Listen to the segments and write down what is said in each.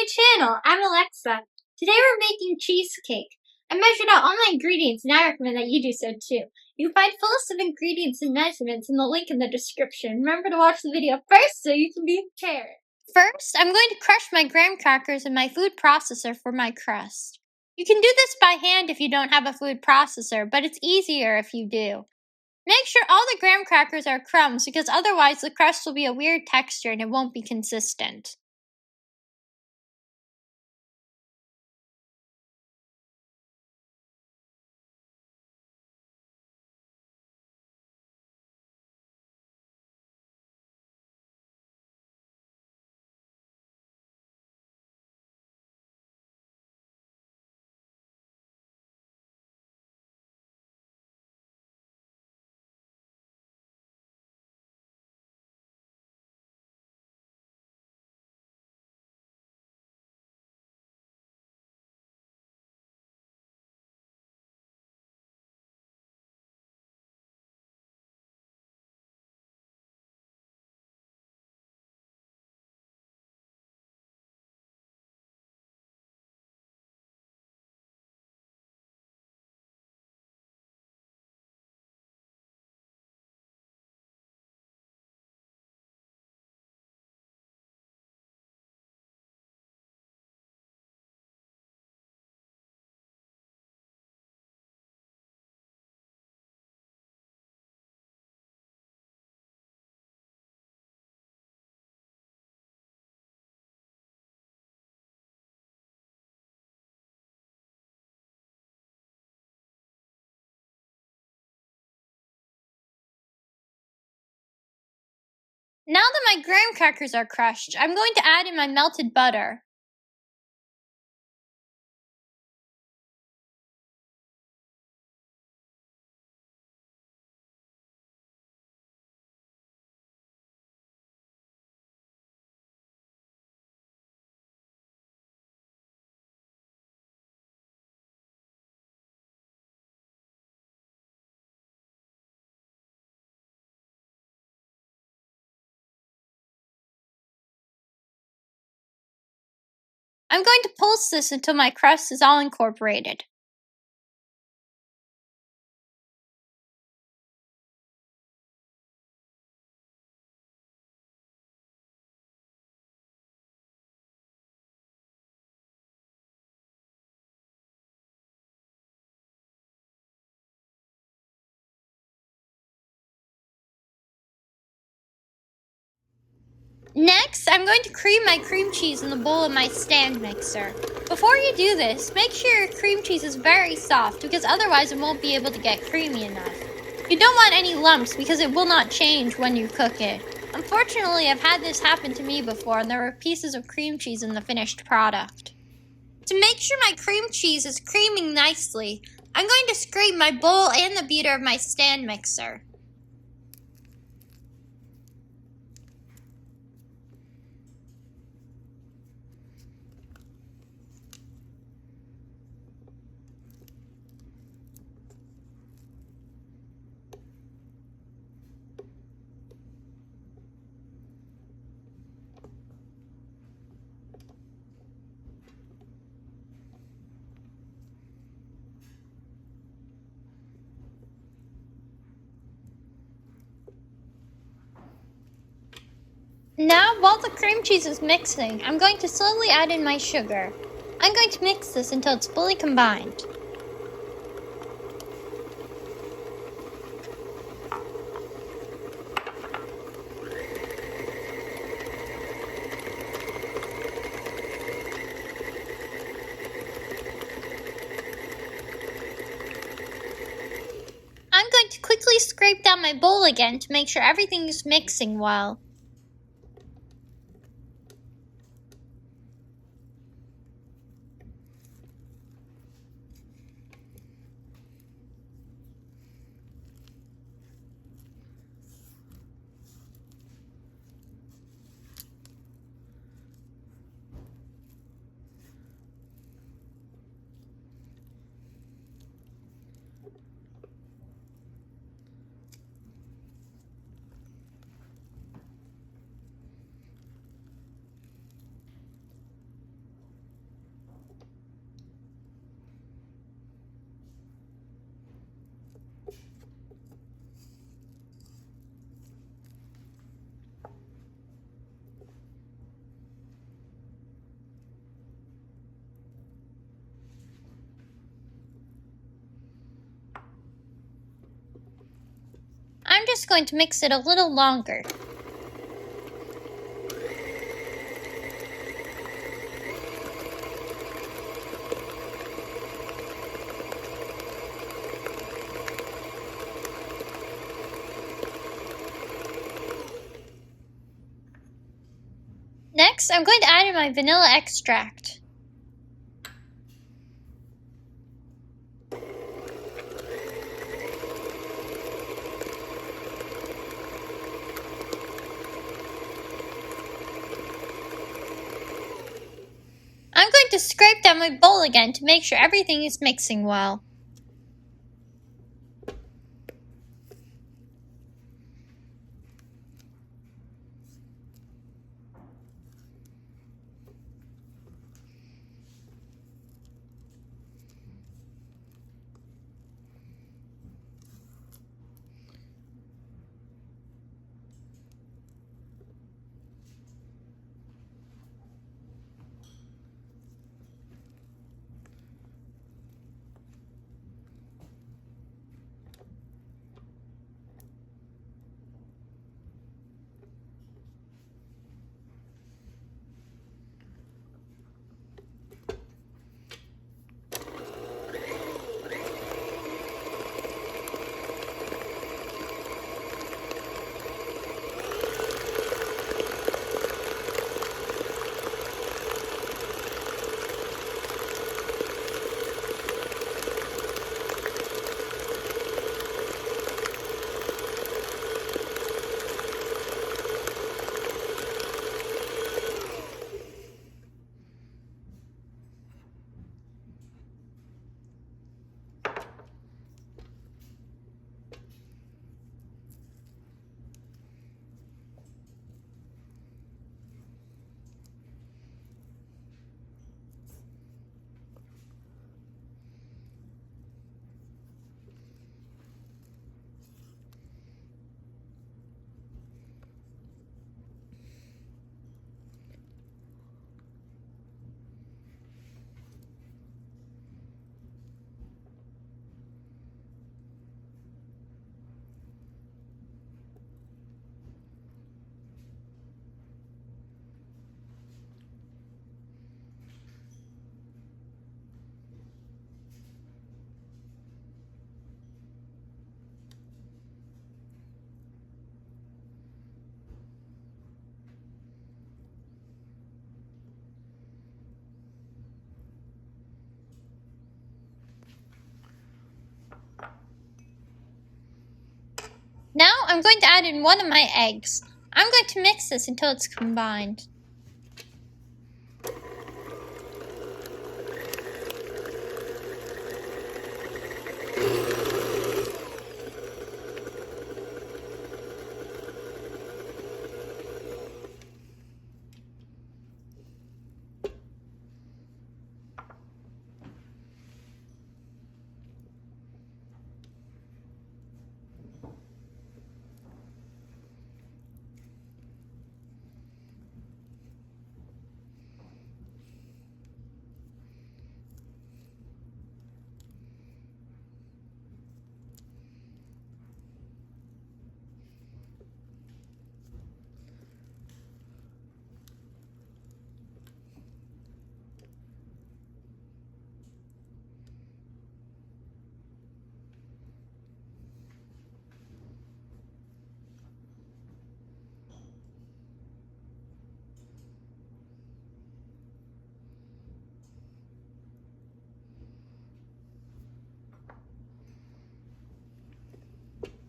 my channel. I'm Alexa. Today we're making cheesecake. I measured out all my ingredients and I recommend that you do so too. You can find full list of ingredients and measurements in the link in the description. Remember to watch the video first so you can be prepared. First, I'm going to crush my graham crackers in my food processor for my crust. You can do this by hand if you don't have a food processor, but it's easier if you do. Make sure all the graham crackers are crumbs because otherwise the crust will be a weird texture and it won't be consistent. Now that my graham crackers are crushed, I'm going to add in my melted butter. I'm going to pulse this until my crust is all incorporated. Next, I'm going to cream my cream cheese in the bowl of my stand mixer. Before you do this, make sure your cream cheese is very soft because otherwise it won't be able to get creamy enough. You don't want any lumps because it will not change when you cook it. Unfortunately, I've had this happen to me before and there were pieces of cream cheese in the finished product. To make sure my cream cheese is creaming nicely, I'm going to scrape my bowl and the beater of my stand mixer. Now, while the cream cheese is mixing, I'm going to slowly add in my sugar. I'm going to mix this until it's fully combined. I'm going to quickly scrape down my bowl again to make sure everything is mixing well. just going to mix it a little longer. Next, I'm going to add in my vanilla extract. I'm going to scrape down my bowl again to make sure everything is mixing well. Now I'm going to add in one of my eggs. I'm going to mix this until it's combined.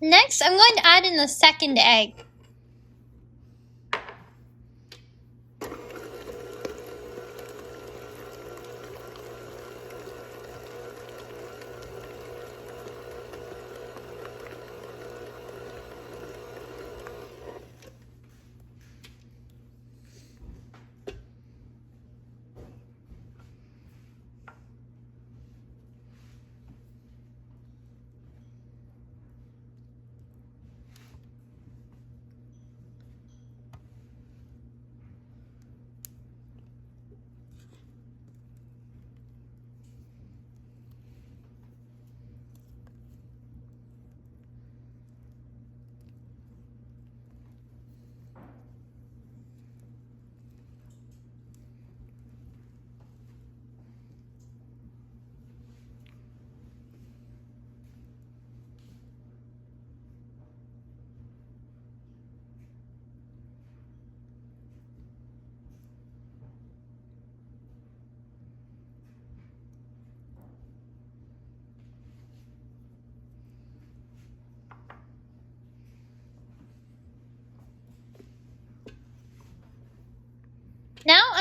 Next, I'm going to add in the second egg.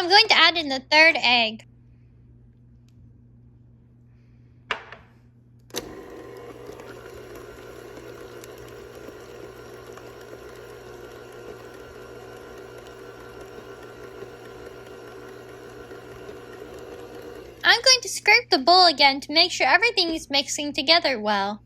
I'm going to add in the third egg. I'm going to scrape the bowl again to make sure everything is mixing together well.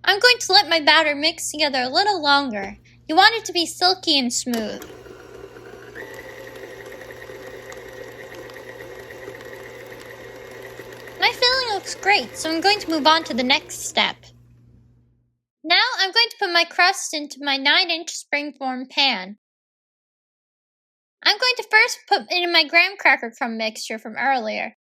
I'm going to let my batter mix together a little longer. You want it to be silky and smooth. My filling looks great, so I'm going to move on to the next step. Now I'm going to put my crust into my 9-inch springform pan. I'm going to first put in my graham cracker crumb mixture from earlier.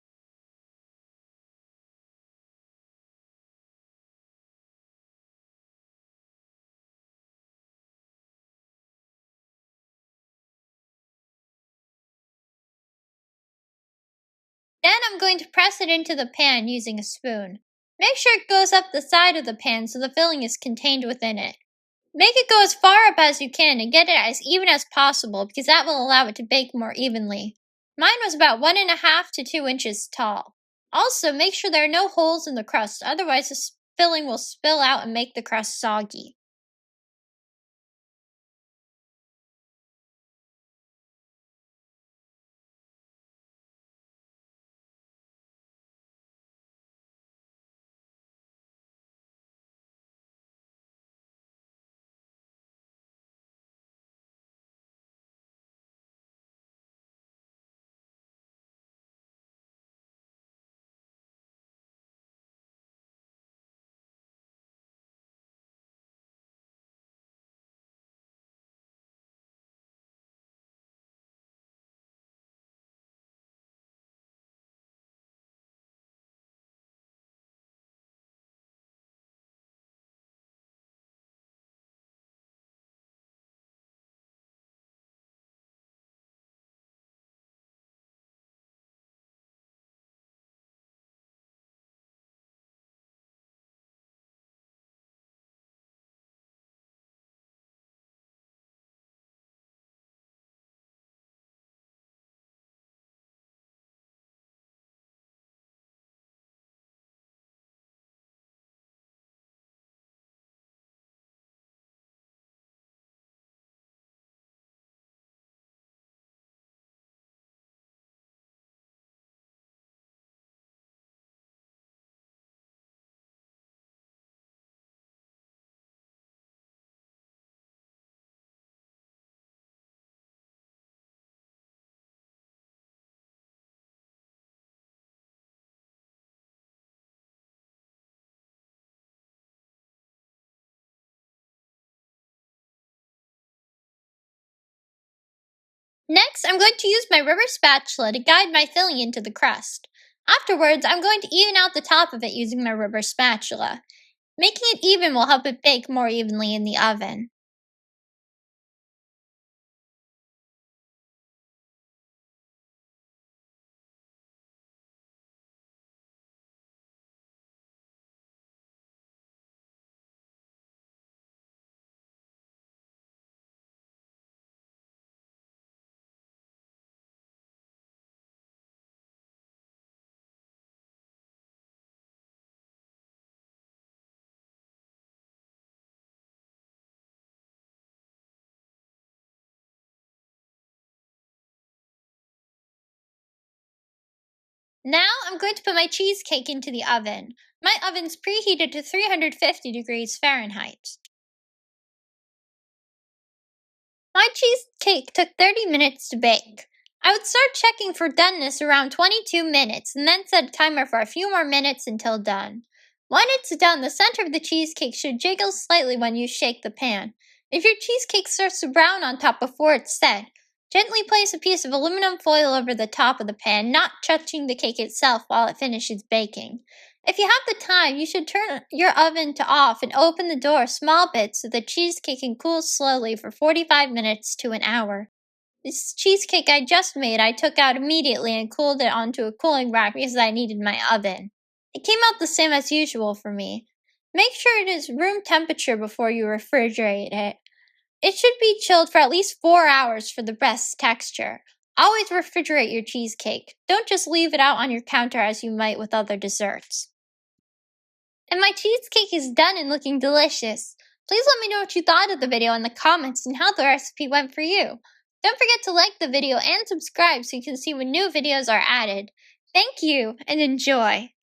Then I'm going to press it into the pan using a spoon. Make sure it goes up the side of the pan so the filling is contained within it. Make it go as far up as you can and get it as even as possible because that will allow it to bake more evenly. Mine was about 1.5 to 2 inches tall. Also, make sure there are no holes in the crust, otherwise the filling will spill out and make the crust soggy. Next, I'm going to use my rubber spatula to guide my filling into the crust. Afterwards, I'm going to even out the top of it using my rubber spatula. Making it even will help it bake more evenly in the oven. Now I'm going to put my cheesecake into the oven. My oven's preheated to 350 degrees Fahrenheit. My cheesecake took 30 minutes to bake. I would start checking for doneness around 22 minutes and then set a timer for a few more minutes until done. When it's done, the center of the cheesecake should jiggle slightly when you shake the pan. If your cheesecake starts to brown on top before it's set, gently place a piece of aluminum foil over the top of the pan, not touching the cake itself while it finishes baking. If you have the time, you should turn your oven to off and open the door a small bit so the cheesecake can cool slowly for 45 minutes to an hour. This cheesecake I just made, I took out immediately and cooled it onto a cooling rack because I needed my oven. It came out the same as usual for me. Make sure it is room temperature before you refrigerate it. It should be chilled for at least 4 hours for the best texture. Always refrigerate your cheesecake. Don't just leave it out on your counter as you might with other desserts. And my cheesecake is done and looking delicious. Please let me know what you thought of the video in the comments and how the recipe went for you. Don't forget to like the video and subscribe so you can see when new videos are added. Thank you and enjoy!